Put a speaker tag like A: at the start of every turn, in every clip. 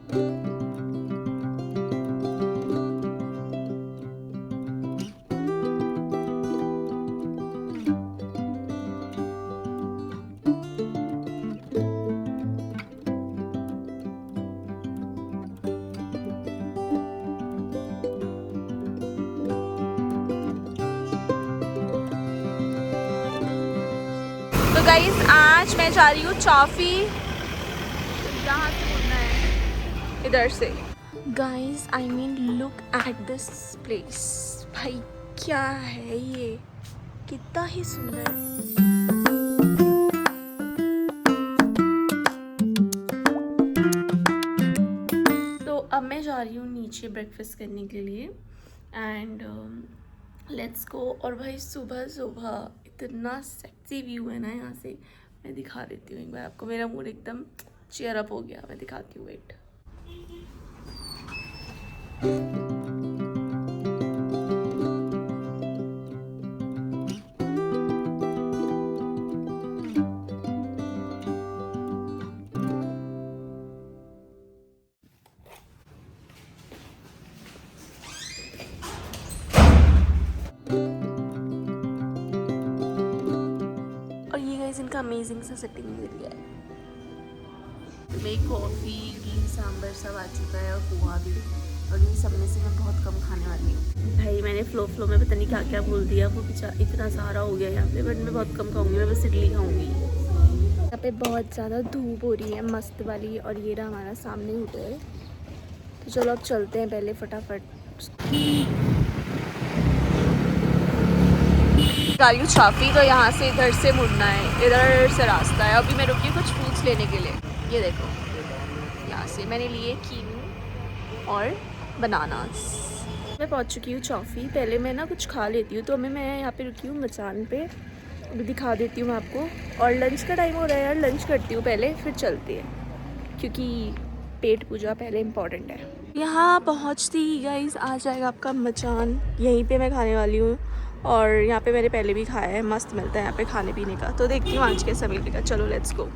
A: तो गाइस आज मैं जा रही हूँ चॉफी, यहाँ से मुड़ना है इधर से। Guys I mean look at this place, भाई क्या है ये, कितना ही सुंदर। तो अब मैं जा रही हूँ नीचे ब्रेकफास्ट करने के लिए एंड लेट्स गो। और भाई सुबह सुबह इतना सेक्सी व्यू है ना यहाँ से, मैं दिखा देती हूँ एक बार आपको। मेरा मूड एकदम चेयर अप हो गया, मैं दिखाती हूँ, वेट। और ये गाइस इनका अमेजिंग सा सिटिंग एरिया है। मेरी कॉफ़ी, इडली, सांभर सब आ चुका है और पोहा भी। और इन सब में से मैं बहुत कम खाने वाली हूँ। भाई मैंने फ्लो में पता नहीं क्या क्या बोल दिया, वो बेचारा इतना सारा हो गया यहाँ पे, बट मैं बहुत कम खाऊंगी, मैं बस इडली खाऊंगी। यहाँ पे बहुत ज़्यादा धूप हो रही है मस्त वाली, और ये रहा हमारा सामने होटल। तो चलो अब चलते हैं पहले फटाफट। जा रही हूँ चॉफी, तो यहाँ से इधर से मुड़ना है, इधर से रास्ता है। अभी मैं रुकी हूँ कुछ फ्रूट्स लेने के लिए, ये देखो यहाँ से मैंने लिए कीवी और बनानास। मैं पहुँच चुकी हूँ चॉफी। पहले मैं ना कुछ खा लेती हूँ, तो मैं यहाँ पे रुकी हूँ मचान पे, अभी दिखा देती हूँ मैं आपको। और लंच का टाइम हो रहा है यार, लंच करती हूँ पहले फिर चलती है, क्योंकि पेट पूजा पहले इम्पॉर्टेंट है। यहाँ पहुँचती ही गाइस आ जाएगा आपका मचान, यहीं पे मैं खाने वाली हूँ। और यहाँ पे मैंने पहले भी खाया है, मस्त मिलता है यहाँ पे खाने पीने का। तो देखती हूँ आज कैसा मिलेगा, चलो let's go.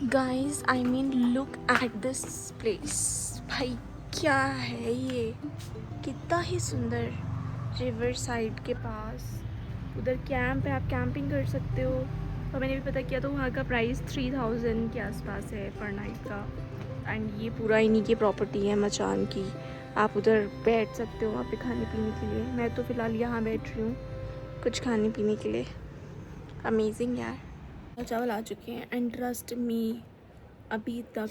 A: Guys I mean look at this place, भाई क्या है ये, कितना ही सुंदर। रिवर साइड के पास उधर कैंप है, आप कैंपिंग कर सकते हो। और मैंने भी पता किया तो वहाँ का प्राइस 3000 के आसपास है पर नाइट का। एंड ये पूरा इन्हीं की प्रॉपर्टी है मचान की, आप उधर बैठ सकते हो वहाँ पे खाने पीने के लिए। मैं तो फ़िलहाल यहाँ बैठ रही हूँ कुछ खाने पीने के लिए। अमेजिंग यार। चावल आ चुके हैं एंड ट्रस्ट मी, अभी तक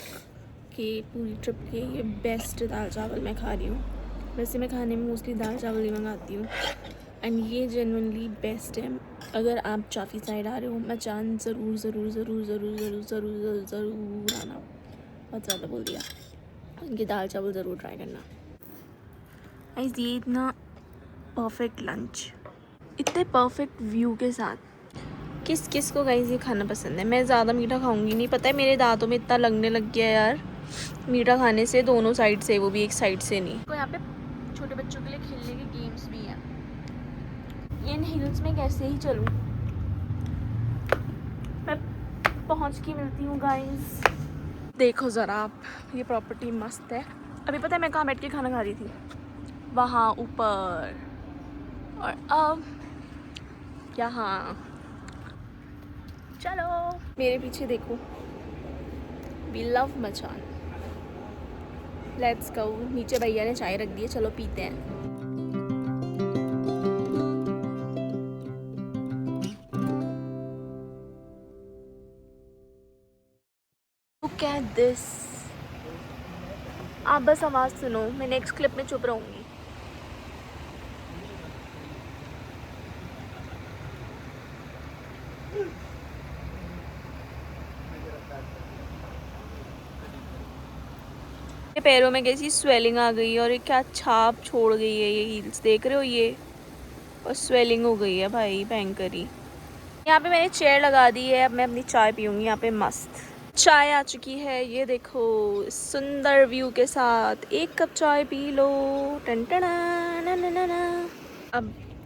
A: के पूरी ट्रिप के ये बेस्ट दाल चावल मैं खा रही हूँ। वैसे मैं खाने में मोस्टली दाल चावल ही मंगाती हूँ एंड ये जेन्युइनली बेस्ट है। अगर आप चॉफी साइड आ रहे हो मचान, ज़रूर ज़रूर ज़रूर ज़रूर ज़रूर ज़रूर ज़रूर ज़रूर आना। बहुत ज़्यादा बोल दिया, इनके दाल चावल ज़रूर ट्राई करना। गाइस ये इतना परफेक्ट लंच, इतने परफेक्ट व्यू के साथ, किस किस को गाइस ये खाना पसंद है। मैं ज़्यादा मीठा खाऊंगी नहीं, पता है मेरे दांतों में इतना लगने लग गया यार मीठा खाने से, दोनों साइड से, वो भी एक साइड से नहीं। तो यहाँ पे छोटे बच्चों के लिए खेलने के गेम्स भी हैं। इन हिल्स में कैसे ही चलूँ, मैं पहुँच के मिलती हूँ गाइस। देखो ज़रा आप, ये प्रॉपर्टी मस्त है। अभी पता है मैं कहाँ बैठ के खाना खा रही थी, वहाँ ऊपर। और अब यहाँ, चलो मेरे पीछे देखो, वी लव मचान, लेट्स गो। नीचे भैया ने चाय रख दी है, चलो पीते हैं। लुक एट दिस, आप बस आवाज़ सुनो, मैं नेक्स्ट क्लिप में चुप रहूँगी। पैरों में कैसी स्वेलिंग आ गई है और ये क्या छाप छोड़ गई है ये हील्स, देख रहे हो ये, और स्वेलिंग हो गई है भाई भयंकर ही। यहाँ पे मैंने चेयर लगा दी है, अब मैं अपनी चाय पीऊँगी यहाँ पे। मस्त चाय आ चुकी है, ये देखो सुंदर व्यू के साथ, एक कप चाय पी लो। टन टन ना ना ना ना। अब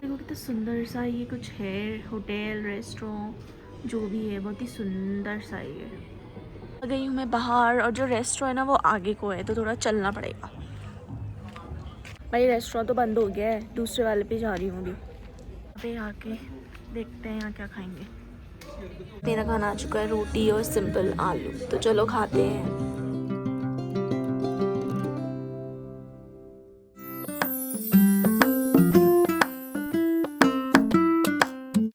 A: देखो कितना सुंदर सा ये कुछ है, होटल रेस्टोरेंट जो भी है, बहुत ही सुंदर सा ये। आ गई हूँ मैं बाहर, और जो रेस्टोरेंट है ना वो आगे को है, तो थोड़ा चलना पड़ेगा। भाई रेस्टोरेंट तो बंद हो गया है, दूसरे वाले पे जा रही हूँ अभी। अभी आके देखते हैं यहाँ क्या खाएंगे। मेरा खाना आ चुका है, रोटी और सिंपल आलू। तो चलो खाते हैं।